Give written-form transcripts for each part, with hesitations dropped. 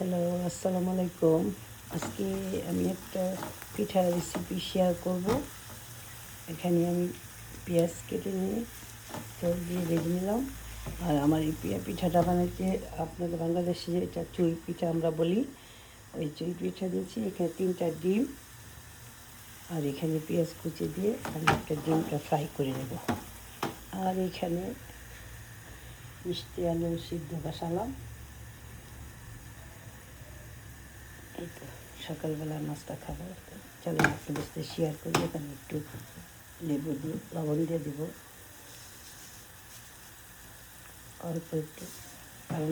Hello, আসসালামু আলাইকুম। আজকে আমি একটা পিঠার রেসিপি শেয়ার করব। এখানে আমি পেঁয়াজ কেটে নিয়ে তেল দিয়ে ভেজে নিলাম। আর আমার এই পিঠাটা বানাইতে আপনাদের বাংলাদেশে এটা চুই পিঠা আমরা বলি, ওই চুই পিঠা দিয়েছি। এখানে 3টা ডিম আর এখানে পেঁয়াজ কুচি দিয়ে আমি একটা ডিমটা ফ্রাই করে নেব। আর এখানে মিষ্টি আলু সিদ্ধ বসালাম। এই তো সকালবেলা নাস্তা খাবো। চলো আপনাদের সাথে শেয়ার করি। এখানে একটু লেবু দিয়ে লবণ দিয়ে দেবো অল্প একটু, কারণ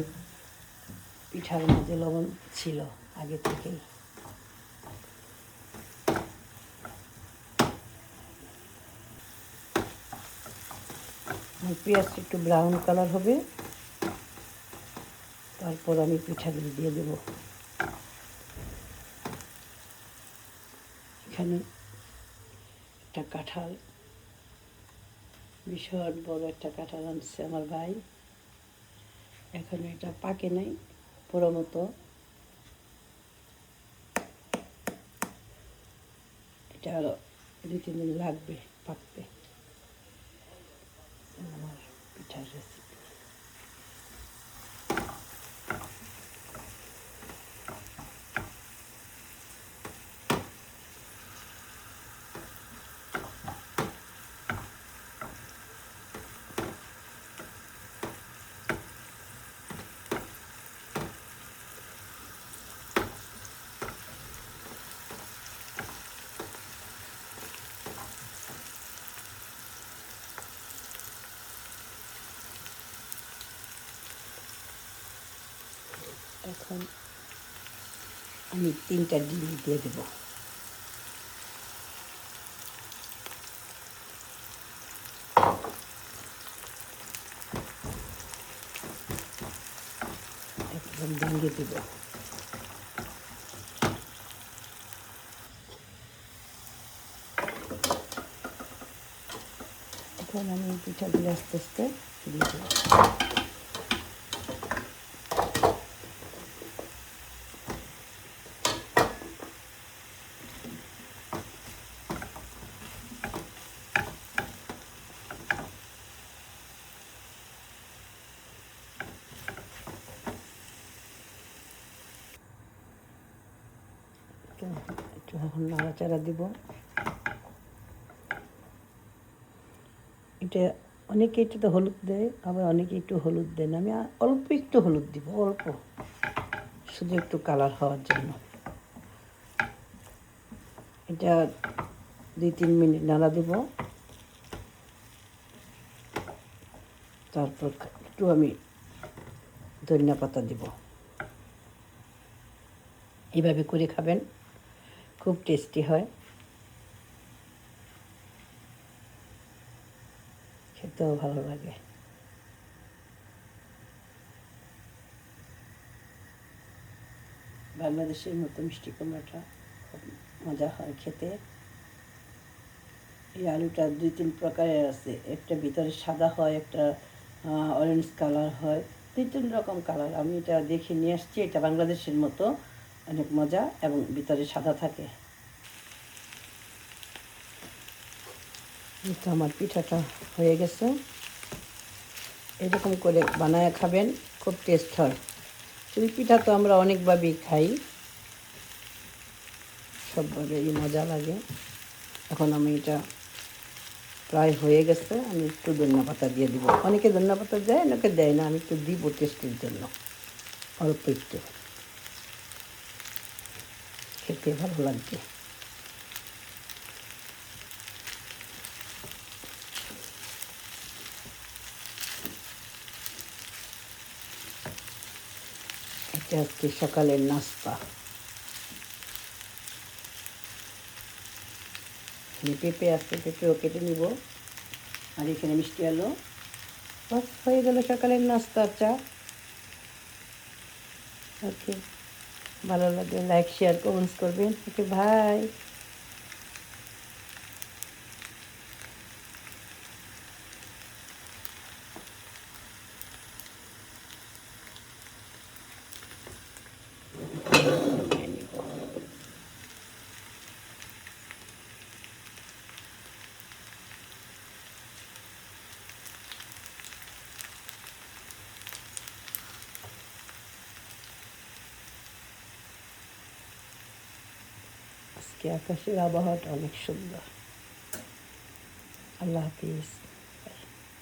পিঠার মধ্যে লবণ ছিল আগে থেকেই। পেঁয়াজটা একটু ব্রাউন কালার হবে, তারপর আমি পিঠাগুলি দিয়ে দেবো। এখানে একটা কাঁঠাল, ভীষণ বড় একটা কাঁঠাল আনছে আমার ভাই। এখন এটা পাকে নাই পুরো মতো, এটা আরও 2-3 দিন লাগবে পাকতে। আমার পিঠার রেসিপি। এখন আমি 3টা ডিম দিয়ে দেবো। একদম ভেঙে দেব। এখন আমি পিঠাগুলো আস্তে আস্তে দিয়ে দেবো। একটু এখন নাড়াচাড়া দিব। এটা অনেকে এটাতে হলুদ দেয়, আবার অনেকে একটু হলুদ দেয় না। আমি অল্প একটু হলুদ দিব, অল্প, শুধু একটু কালার হওয়ার জন্য। এটা 2-3 মিনিট নাড়া দিব। তারপর একটু আমি ধনিয়া পাতা দিব। এইভাবে করে খাবেন, খুব টেস্টি হয়, খেতেও ভালো লাগে। বাংলাদেশের মতো মিষ্টি কুমড়াটা খুব মজা হয় খেতে। এই আলুটা 2-3 প্রকারের আছে, একটা ভিতরে সাদা হয়, একটা অরেঞ্জ কালার হয়, 2-3 রকম কালার। আমি এটা দেখে নিয়ে আসছি। এটা বাংলাদেশের মতো অনেক মজা এবং ভিতরে সাদা থাকে। তো আমার পিঠাটা হয়ে গেছে। এরকম করে বানায় খাবেন, খুব টেস্ট হয়। চুই পিঠা তো আমরা অনেকভাবেই খাই, সবভাবেই মজা লাগে। এখন আমি এটা প্রায় হয়ে গেছে, আমি একটু ধনিয়া পাতা দিয়ে দিব। অনেকে ধনিয়া পাতা দেয়, অনেকে দেয় না, আমি একটু দিব টেস্টের জন্য, অল্প একটু, খেতে ভালো লাগবে। এটা হচ্ছে সকালের নাস্তা। পেঁপে আসতে পেঁপেও কেটে নিব। আর এখানে মিষ্টি আলু। বাস হয়ে গেল সকালের নাস্তা, চা। ওকে, ভালো লাগলে লাইক শেয়ার কমেন্টস করবেন। ওকে, ভাই। আজকে আকাশের আবহাওয়াটা অনেক সুন্দর। আল্লাহ হাফিজ।